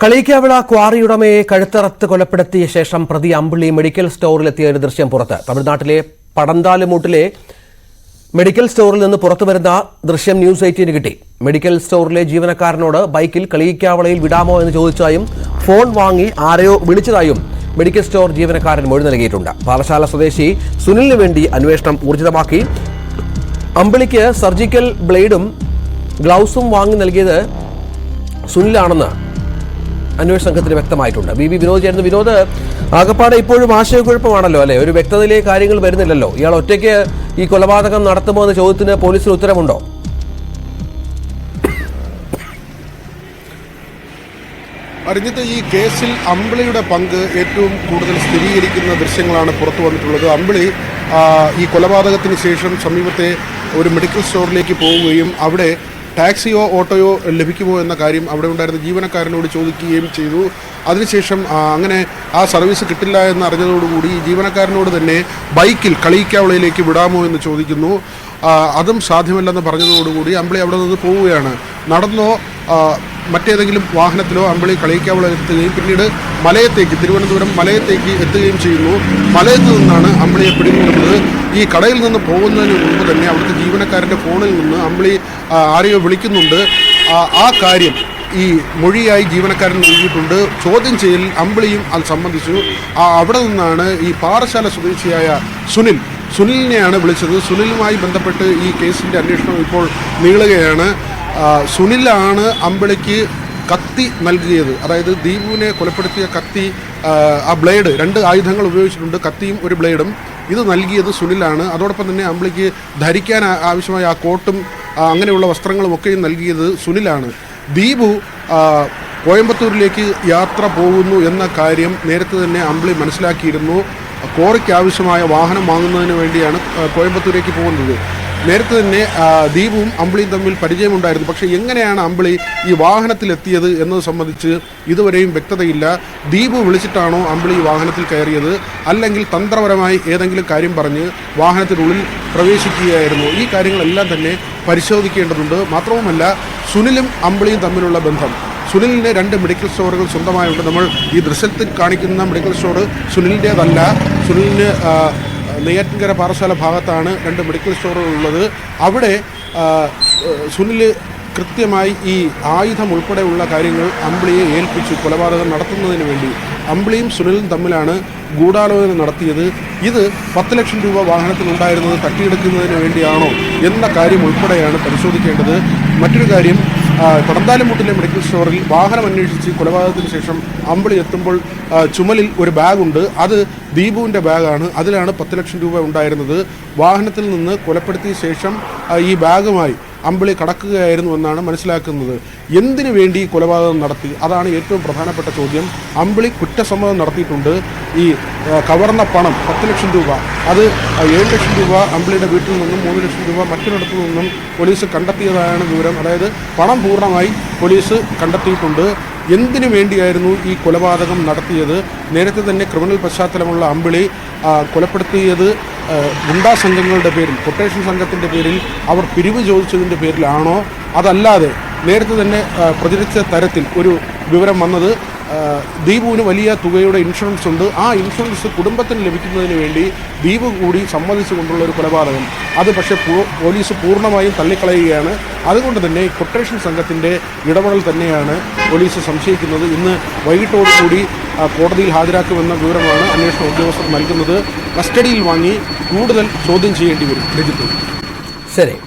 Kaliyikkavila quarry ഉടമയെ കഴുത്തറത്ത് കൊലപ്പെടുത്തിയ ശേഷം പ്രതി അമ്പിളി മെഡിക്കൽ സ്റ്റോറിലെത്തിയ ഒരു ദൃശ്യം പുറത്ത്. തമിഴ്നാട്ടിലെ പടന്താലുമൂട്ടിലെ മെഡിക്കൽ സ്റ്റോറിൽ നിന്ന് പുറത്തുവരുന്ന ദൃശ്യം ന്യൂസ് 18 കിട്ടി. മെഡിക്കൽ സ്റ്റോറിലെ ജീവനക്കാരനോട് ബൈക്കിൽ കളിയിക്കാവിളയിൽ വിടാമോ എന്ന് ചോദിച്ചതായും ഫോൺ വാങ്ങി ആരെയോ വിളിച്ചതായും മെഡിക്കൽ സ്റ്റോർ ജീവനക്കാരൻ മൊഴി നൽകിയിട്ടുണ്ട്. പാറശാല സ്വദേശി സുനിലിന് വേണ്ടി അന്വേഷണം ഊർജിതമാക്കി. അമ്പിളിക്ക് സർജിക്കൽ ബ്ലേഡും ഗ്ലൗസും വാങ്ങി നൽകിയത് സുനിലാണെന്ന് അന്വേഷണ സംഘത്തിന് വ്യക്തമായിട്ടുണ്ട്. ബി വിനോദ് ചേർന്ന്. വിനോദ്, ആകപ്പാടെ ഇപ്പോഴും ആശയക്കുഴപ്പമാണല്ലോ അല്ലെ? ഒരു വ്യക്തതയിലേക്ക് കാര്യങ്ങൾ വരുന്നില്ലല്ലോ. ഇയാൾ ഒറ്റയ്ക്ക് ഈ കൊലപാതകം നടത്തുമോ എന്ന ചോദ്യത്തിന് പോലീസിന് ഉത്തരവുണ്ടോ? അറിഞ്ഞിട്ട് ഈ കേസിൽ അമ്പിളിയുടെ പങ്ക് ഏറ്റവും കൂടുതൽ സ്ഥിരീകരിക്കുന്ന ദൃശ്യങ്ങളാണ് പുറത്തു വന്നിട്ടുള്ളത്. അമ്പിളി ഈ കൊലപാതകത്തിന് ശേഷം സമീപത്തെ ഒരു മെഡിക്കൽ സ്റ്റോറിലേക്ക് പോവുകയും അവിടെ ടാക്സിയോ ഓട്ടോയോ ലഭിക്കുമോ എന്ന കാര്യം അവിടെ ഉണ്ടായിരുന്ന ജീവനക്കാരനോട് ചോദിക്കുകയും ചെയ്തു. അതിനുശേഷം അങ്ങനെ ആ സർവീസ് കിട്ടില്ല എന്ന് അറിഞ്ഞതോടുകൂടി ജീവനക്കാരനോട് തന്നെ ബൈക്കിൽ കളിയിക്കാവിളയിലേക്ക് വിടാമോ എന്ന് ചോദിക്കുന്നു. അതും സാധ്യമല്ലെന്ന് പറഞ്ഞതോടുകൂടി അമ്പിളി അവിടെ നിന്ന് പോവുകയാണ്. നടന്നോ മറ്റേതെങ്കിലും വാഹനത്തിലോ അമ്പിളി കളിയിക്കാവിള എത്തുകയും പിന്നീട് മലയത്തേക്ക്, തിരുവനന്തപുരം മലയത്തേക്ക് എത്തുകയും ചെയ്യുന്നു. മലയത്ത് നിന്നാണ് അമ്പിളിയെ പിടികൂടുന്നത്. ഈ കടയിൽ നിന്ന് പോകുന്നതിന് മുമ്പ് തന്നെ അവിടുത്തെ ജീവനക്കാരൻ്റെ ഫോണിൽ നിന്ന് അമ്പിളി ആരെയോ വിളിക്കുന്നുണ്ട്. ആ കാര്യം ഈ മൊഴിയായി ജീവനക്കാരൻ നൽകിയിട്ടുണ്ട്. ചോദ്യം ചെയ്യലിൽ അമ്പിളിയും അത് സംബന്ധിച്ചു. അവിടെ നിന്നാണ് ഈ പാറശാല സ്വദേശിയായ സുനിലിനെയാണ് വിളിച്ചത്. സുനിലുമായി ബന്ധപ്പെട്ട് ഈ കേസിൻ്റെ അന്വേഷണം ഇപ്പോൾ നീളുകയാണ്. സുനിലാണ് അമ്പിളിക്ക് കത്തി നൽകിയത്. അതായത് ദീപുവിനെ കൊലപ്പെടുത്തിയ കത്തി, ആ ബ്ലേഡ്, 2 ആയുധങ്ങൾ ഉപയോഗിച്ചിട്ടുണ്ട്, കത്തിയും ഒരു ബ്ലേഡും. ഇത് നൽകിയത് സുനിലാണ്. അതോടൊപ്പം തന്നെ അമ്പിളിക്ക് ധരിക്കാൻ ആവശ്യമായ ആ കോട്ടും അങ്ങനെയുള്ള വസ്ത്രങ്ങളുമൊക്കെയും നൽകിയത് സുനിലാണ്. ദീപു കോയമ്പത്തൂരിലേക്ക് യാത്ര പോകുന്നു എന്ന കാര്യം നേരത്തെ തന്നെ അമ്പിളി മനസ്സിലാക്കിയിരുന്നു. ക്വാറിക്ക് ആവശ്യമായ വാഹനം വാങ്ങുന്നതിന് വേണ്ടിയാണ് കോയമ്പത്തൂരേക്ക് പോകുന്നത്. നേരത്തെ തന്നെ ദീപുവും അമ്പിളിയും തമ്മിൽ പരിചയമുണ്ടായിരുന്നു. പക്ഷേ എങ്ങനെയാണ് അമ്പിളി ഈ വാഹനത്തിലെത്തിയത് എന്നത് സംബന്ധിച്ച് ഇതുവരെയും വ്യക്തതയില്ല. ദീപു വിളിച്ചിട്ടാണോ അമ്പിളി ഈ വാഹനത്തിൽ കയറിയത്, അല്ലെങ്കിൽ തന്ത്രപരമായി ഏതെങ്കിലും കാര്യം പറഞ്ഞ് വാഹനത്തിനുള്ളിൽ പ്രവേശിക്കുകയായിരുന്നു? ഈ കാര്യങ്ങളെല്ലാം തന്നെ പരിശോധിക്കേണ്ടതുണ്ട്. മാത്രവുമല്ല, സുനിലും അമ്പിളിയും തമ്മിലുള്ള ബന്ധം. സുനിലിൻ്റെ 2 മെഡിക്കൽ സ്റ്റോറുകൾ സ്വന്തമായുണ്ട്. നമ്മൾ ഈ ദൃശ്യത്തിൽ കാണിക്കുന്ന മെഡിക്കൽ സ്റ്റോർ സുനിലിൻ്റേതല്ല. സുനിലിന് നെയ്യാറ്റിൻകര പാറശാല ഭാഗത്താണ് 2 മെഡിക്കൽ സ്റ്റോറുകൾ ഉള്ളത്. അവിടെ സുനിൽ കൃത്യമായി ഈ ആയുധം ഉൾപ്പെടെയുള്ള കാര്യങ്ങൾ അമ്പിളിയെ ഏൽപ്പിച്ചു കൊലപാതകം നടത്തുന്നതിന് വേണ്ടി. അമ്പിളിയും സുനിലും തമ്മിലാണ് ഗൂഢാലോചന നടത്തിയത്. ഇത് 10 ലക്ഷം രൂപ വാഹനത്തിലുണ്ടായിരുന്നത് തട്ടിയെടുക്കുന്നതിന് വേണ്ടിയാണോ എന്ന കാര്യം ഉൾപ്പെടെയാണ് പരിശോധിക്കേണ്ടത്. മറ്റൊരു കാര്യം, പടന്താലുമൂട്ടിലെ മെഡിക്കൽ സ്റ്റോറിൽ വാഹനം അന്വേഷിച്ച് കൊലപാതകത്തിന് ശേഷം അമ്പിളി എത്തുമ്പോൾ ചുമലിൽ ഒരു ബാഗുണ്ട്. അത് ദീപുവിൻ്റെ ബാഗാണ്. അതിലാണ് 10 ലക്ഷം രൂപ ഉണ്ടായിരുന്നത്. വാഹനത്തിൽ നിന്ന് കൊലപ്പെടുത്തിയ ശേഷം ഈ ബാഗുമായി അമ്പിളി കടക്കുകയായിരുന്നു എന്നാണ് മനസ്സിലാക്കുന്നത്. എന്തിനു വേണ്ടി കൊലപാതകം നടത്തി? അതാണ് ഏറ്റവും പ്രധാനപ്പെട്ട ചോദ്യം. അമ്പിളി കുറ്റസമ്മതം നടത്തിയിട്ടുണ്ട്. ഈ കവർന്ന പണം 10 ലക്ഷം രൂപ, അത് 7 ലക്ഷം രൂപ അമ്പിളിയുടെ വീട്ടിൽ നിന്നും 3 ലക്ഷം രൂപ മറ്റൊരിടത്തു നിന്നും പോലീസ് കണ്ടെത്തിയതാണ് വിവരം. അതായത് പണം പൂർണ്ണമായി പോലീസ് കണ്ടെത്തിയിട്ടുണ്ട്. എന്തിനു വേണ്ടിയായിരുന്നു ഈ കൊലപാതകം നടത്തിയത്? നേരത്തെ തന്നെ ക്രിമിനൽ പശ്ചാത്തലമുള്ള അമ്പിളി കൊലപ്പെടുത്തിയത് ഗുണ്ടാ സംഘങ്ങളുടെ പേരിൽ, കൊട്ടേഷൻ സംഘത്തിൻ്റെ പേരിൽ അവർ പിരിവ് ചോദിച്ചതിൻ്റെ പേരിലാണോ? അതല്ലാതെ നേരത്തെ തന്നെ പ്രചരിച്ച തരത്തിൽ ഒരു വിവരം വന്നത് ദീപുവിന് വലിയ തുകയുടെ ഇൻഷുറൻസ് ഉണ്ട്. ആ ഇൻഷുറൻസ് കുടുംബത്തിന് ലഭിക്കുന്നതിന് വേണ്ടി ദീപു കൂടി സമ്മതിച്ചുകൊണ്ടുള്ള ഒരു കൊലപാതകം. അത് പക്ഷേ പോലീസ് പൂർണ്ണമായും തള്ളിക്കളയുകയാണ്. അതുകൊണ്ട് തന്നെ കൊട്ടേഷൻ സംഘത്തിൻ്റെ ഇടപെടൽ തന്നെയാണ് പോലീസ് സംശയിക്കുന്നത്. ഇന്ന് വൈകിട്ടോടുകൂടി കോടതിയിൽ ഹാജരാക്കുമെന്ന വിവരമാണ് അന്വേഷണ ഉദ്യോഗസ്ഥർ നൽകുന്നത്. കസ്റ്റഡിയിൽ വാങ്ങി കൂടുതൽ ചോദ്യം ചെയ്യേണ്ടി വരും. രജിത്ത്, ശരി.